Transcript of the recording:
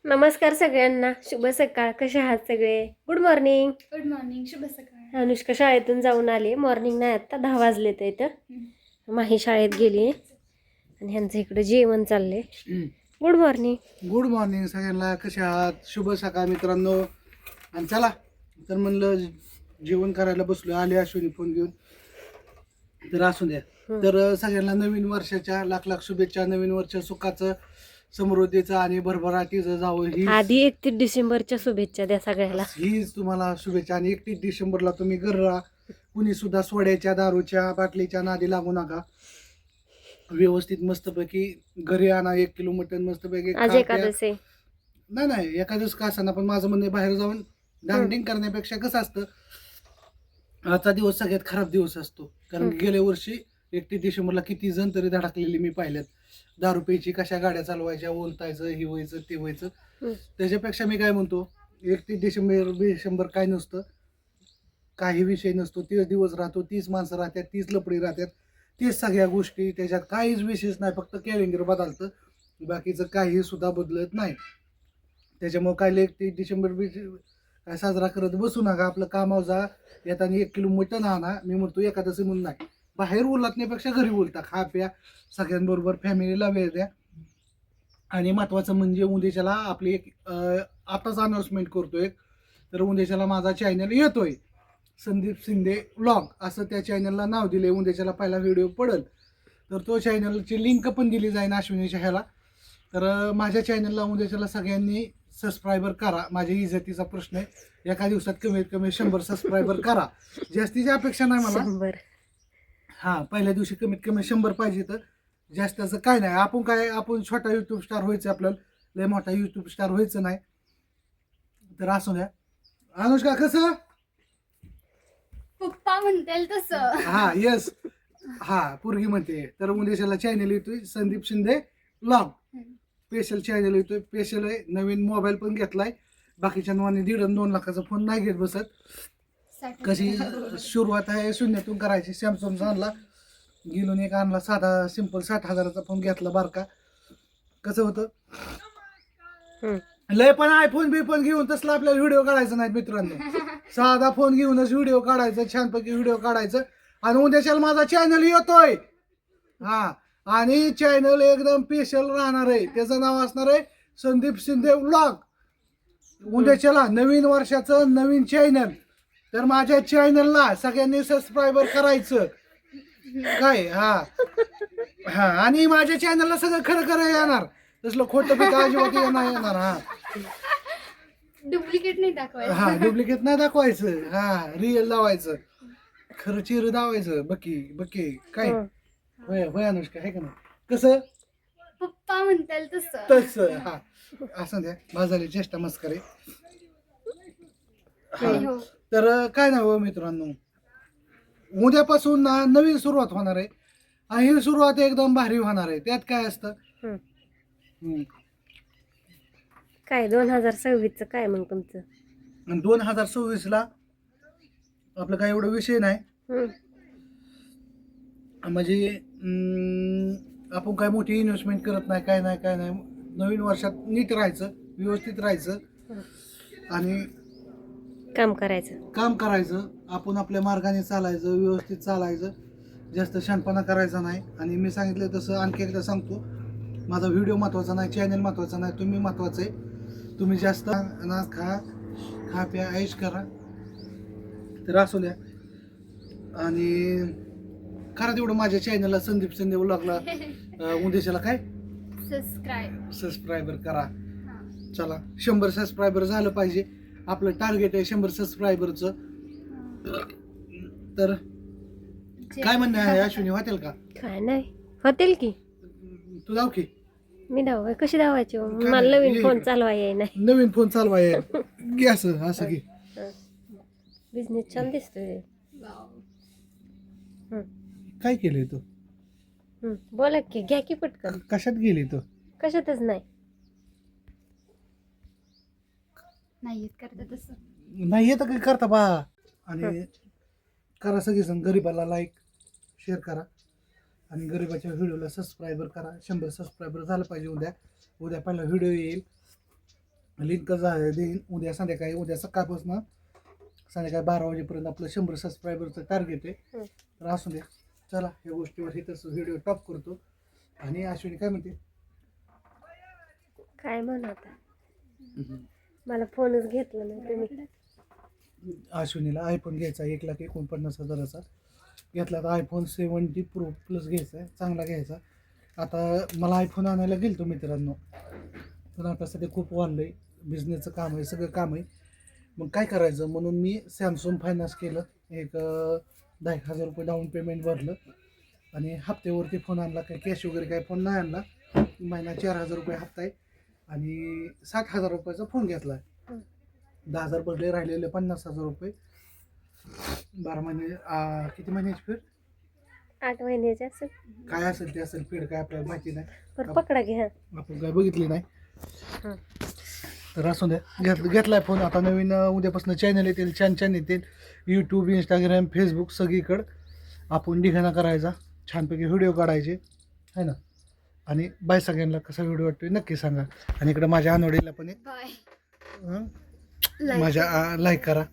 नमस्कार सगळ्यांना. शुभ सकाळ. कसे आहात सगळे? Good morning. गुड मॉर्निंग, शुभ सकाळ. अनुष्का शाळेतून जाऊन आली. मॉर्निंग नाही, आता 10 वाजले तर इथं माही शाळेत गेली आणि ह्यांचं इकडं जेवण चाललंय. Good morning. गुड मॉर्निंग सगळ्यांना. कसे आहात? शुभ सकाळ मित्रांनो. आणि चला तर म्हणलं जेवण करायला बसलो. आले अश्विनी फोन घेऊन. तर असू द्या. तर सगळ्यांना नवीन वर्षाच्या लाख लाख शुभेच्छा. नवीन वर्ष सुखाचं, समृद्धीचं आणि भरभराटीचं जावं आधी 31 डिसेंबरच्या शुभेच्छा द्या सगळ्याला. हीच तुम्हाला शुभेच्छा. आणि 31 डिसेंबरला तुम्ही घर राहा. कुणी सुद्धा सोड्याच्या, दारूच्या, बाटलीच्या नादी लागू नका. व्यवस्थित मस्तपैकी घरी आणा. 1 किलो मटण मस्तपैकी आज खा, प्या. एकादश आहे. नाही एखादंच का असताना, पण माझं म्हणणं आहे, बाहेर जाऊन डान्सिंग करण्यापेक्षा कसं असतं, आजचा दिवस सगळ्यात खराब दिवस असतो. कारण की गेल्या वर्षी 31 डिसेंबरला किती जण तरी धडकलेली मी पाहिल्यात. दारू प्यायची, कशा गाड्या चालवायच्या, ओलतायचं, हे व्हायचं ते व्हायचं. त्याच्यापेक्षा मी काय म्हणतो, 31 डिसेंबर काय नसतं, काही विषय नसतो. 30 दिवस राहतो, 30 माणसं राहतात, 30 लपडी राहतात, 30 सगळ्या गोष्टी. त्याच्यात काहीच विशेष नाही, फक्त कॅलेंडर बदलतं, बाकीचं काही सुद्धा बदलत नाही. त्याच्यामुळे काय 31 डिसेंबर काय साजरा करत बसू नका. आपलं कामावर जा, येताना 1 किलो मटण आणा. मी म्हणतो एकादशी म्हणून नाही, बाहेर उलटण्यापेक्षा घरी उलटा, खा प्या, सगळ्यांबरोबर फॅमिलीला वेळ द्या. आणि महत्त्वाचं म्हणजे उद्याच्याला आपली एक आताच अनाऊन्समेंट करतोय, तर उद्याच्याला माझा चॅनल येतोय, संदीप शिंदे व्लॉग असं त्या चॅनलला नाव दिले. उद्याच्याला पहिला व्हिडिओ पडेल, तर तो चॅनलची लिंक पण दिली जाईल अश्विनीच्या ह्याला. तर माझ्या चॅनलला उद्याच्याला सगळ्यांनी सबस्क्रायबर करा. माझ्या इज्जतीचा प्रश्न आहे. एका दिवसात कमीत कमी 100 सबस्क्रायबर करा. जास्तीची अपेक्षा नाही मला. 100. हां, पहिल्या दिवशी कमीत कमी 100 पाहिजे. तर जास्तीचं काय नाही. आपण छोटा यूट्यूब स्टार व्हायचं, आपल्याला लय मोठा यूट्यूब स्टार व्हायचं नाही. तर असू द्या. अनुष्का कसं? पप्पा म्हणतील तसं. हा येस, हा पोरगी म्हणते. तर उद्याच्याला चॅनल येतोय Sandeep Shinde vlog. Special channel येतोय. स्पेशल आहे. नवीन मोबाईल पण घेतलाय. बाकीच्या नावाने 1.5-2 लाखाचा फोन नाही घेत बसत. कशी सुरुवात आहे शून्यातून करायची. सॅमसंगचा आणला, गेलो एक आणला साधा सिंपल 60,000चा फोन घेतला बारका. कसं होतं, लय पण आयफोन बिफोन घेऊन तसला आपल्याला व्हिडिओ काढायचा नाही मित्रांनो. साधा फोन घेऊनच व्हिडिओ काढायचा, छानपैकी व्हिडिओ काढायचं. आणि उद्याच्याला माझा चॅनल येतोय. हा, आणि चॅनल एकदम स्पेशल राहणार आहे. त्याचं नाव असणार आहे संदीप शिंदे व्लॉग. उद्याच्याला नवीन वर्षाचं नवीन चॅनल. तर माझ्या चॅनलला सगळ्यांनी सबस्क्रायबर करायचं काय. हा, आणि माझ्या चॅनलला सगळं खरं खरं येणार, तसलं खोटं पिकं अजिबात नाही येणार. हा, डुप्लिकेट नाही दाखवायचं. हा, डुप्लिकेट नाही दाखवायचं. हा, रिअल लावायचं, खरं चिर दावायचं. बकी काय होय होय अनुष्का, आहे का नाही? कसं पप्पा म्हणतील तसं. तसं. हा, असं द्या, माझा चेष्टा मस्करी. हो. तर काय नाही हो मित्रांनो, उद्यापासून ना नवीन सुरुवात होणार आहे. आणि ही सुरुवात एकदम भारी होणार आहे. त्यात काय असतं, काय 2026चं काय मग तुमचं? 2026ला आपलं काय एवढं विषय नाही. म्हणजे आपण काय मोठी इन्व्हेस्टमेंट करत नाही, काय नाही. नवीन वर्षात नीट राहायचं, व्यवस्थित राहायचं आणि काम करायचं. आपण आपल्या मार्गाने चालायचं, व्यवस्थित चालायचं, जास्त शहाणपणा करायचा नाही. आणि मी सांगितलं तसं आणखी एकदा सांगतो, माझा व्हिडिओ महत्त्वाचा नाही, चॅनल महत्त्वाचा नाही, तुम्ही महत्त्वाचं आहे. तुम्ही जास्त खा प्या, ऐश करा. तर असू द्या. आणि करा तेवढं माझ्या चॅनलला संदीप शिंदे व्लॉगला उद्याच्याला काय सबस्क्रायबर करा. चला, 100 सबस्क्रायबर झालं पाहिजे. आपलं टार्गेट आहे 100 सबस्क्रायबरचं. तर काय म्हणणं आहे अश्विनी, होतील का? काय नाही होतील की. तू जाऊ की. मी धावाय कशी धावायची हो? मला नवीन फोन चालवाय आहे नाही. नवीन फोन चालवाय घे. असं की बिझनेस छान दिसतोय. काय केलंय तू? बोला की, घ्या की पटकन. कशात गेली तू? कशातच नाही. नाही करता तसं. नाही येतं काही करता बा. आणि करा सगळेजण, गरीबाला लाईक शेअर करा आणि गरीबाच्या व्हिडिओला सबस्क्रायबर करा. 100 सबस्क्रायबर झालं पाहिजे. उद्या पहिला व्हिडिओ येईल. लिंक देईन उद्या संध्याकाळी. उद्या सकाळपासून संध्याकाळी 12 वाजेपर्यंत आपलं 100 सबस्क्रायबरचं टार्गेट आहे. तर असू द्या, चला या गोष्टीवर इथंच व्हिडिओ टॉप करतो. आणि अश्विनी काय म्हणते? काय म्हणा आता, मला फोनच घेतला नाही तुम्ही. अश्विनीला आयफोन घ्यायचा 1,49,000चा घेतला. तर iPhone 70 Pro Plus घ्यायचा आहे, चांगला घ्यायचा. आता मला आयफोन आणायला गेलतो मित्रांनो, पण आता सध्या खूप वाढलंय, बिझनेसचं काम आहे, सगळं काम आहे. मग काय करायचं म्हणून मी सॅमसंग फायनान्स केलं. एक 10,000 रुपये डाऊन पेमेंट भरलं आणि हप्त्यावरती फोन आणला. काही कॅश वगैरे काही फोन नाही आणला. महिना 4,000 रुपये हप्ता आहे आणि 60,000 रुपयाचा फोन घेतला आहे. 10,000 भरले, राहिलेले 50,000 रुपये. 12 महिने किती महिन्याची फीड 8 महिन्याचे असेल, काय असेल ते असेल, फीड काय आपल्याला माहिती नाही, पण पकडा घ्या. आपण काय बघितली नाही. हं. तर असू द्या, घेतलाय फोन. आता नवीन उद्यापासून चॅनल येतील, छान येतील. यूट्यूब, इंस्टाग्राम, फेसबुक सगळीकडं आपण ढिगाणा करायचा, छानपैकी व्हिडिओ काढायचे है ना. आणि बाय सगळ्यांना. कसा व्हिडिओ वाटतोय नक्की सांगा. आणि इकडं माझ्या अनोडीला पण बाय. माझ्या लाईक करा.